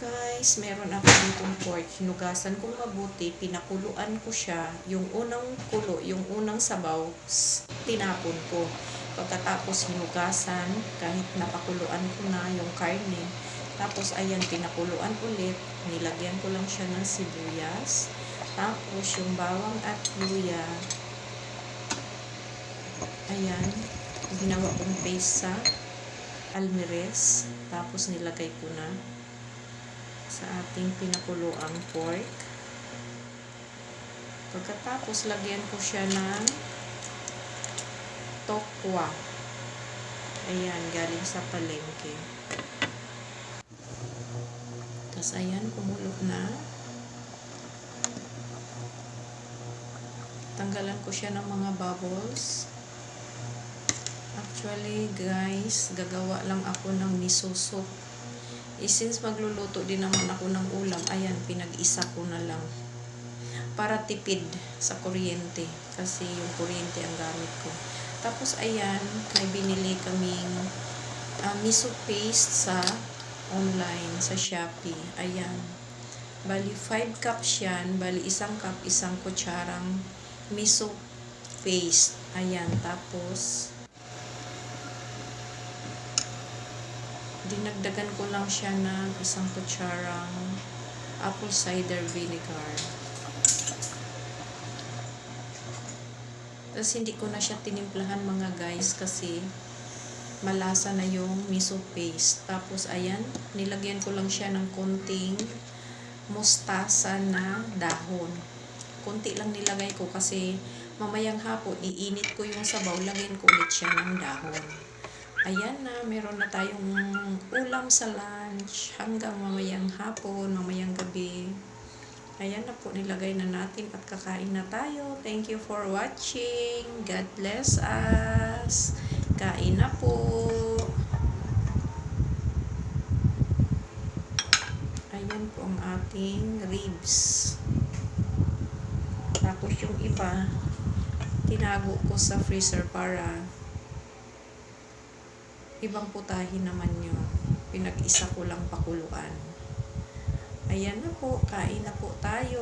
guys, meron ako ditong pork. Hinugasan kong mabuti, pinakuluan ko siya. Yung unang kulo, yung unang sabaw, tinapon ko. Pagkatapos hinugasan, kahit napakuluan ko na yung karne. Tapos ayan, pinakuluan ulit. Nilagyan ko lang siya ng sibuyas. Tapos yung bawang at luya. Ayan, ginawa kong paste sa almirez. Tapos nilagay ko na sa ating pinakuluang pork. Pagkatapos, lagyan ko siya ng tokwa. Ayan, galing sa palengke. Tapos, ayan, kumulo na. Tanggalan ko siya ng mga bubbles. Actually, guys, gagawa lang ako ng miso soup. Since magluluto din naman ako ng ulam, ayan, pinag-isa ko na lang. Para tipid sa kuryente. Kasi yung kuryente ang gamit ko. Tapos, ayan, may binili kaming miso paste sa online, sa Shopee. Ayan. Bali, 5 cups yan. Bali, 1 cup, 1 kutsarang miso paste. Ayan, tapos dinagdagan ko lang siya ng 1 kutsarang apple cider vinegar. Tapos hindi ko na siya tinimplahan mga guys kasi malasa na yung miso paste. Tapos ayan, nilagyan ko lang siya ng konting mustasa na dahon. Konti lang nilagay ko kasi mamayang hapon iinit ko yung sabaw, lagyan ko ulit siya ng dahon. Ayan na, meron na tayong ulam sa lunch hanggang mamayang hapon, mamayang gabi. Ayan na po, nilagay na natin at kakain na tayo. Thank you for watching. God bless us. Kain na po. Ayan po ang ating ribs. Tapos yung iba, tinago ko sa freezer para ibang putahin naman yun. Pinag-isa ko lang pakuluan. Ayan na po, kain na po tayo.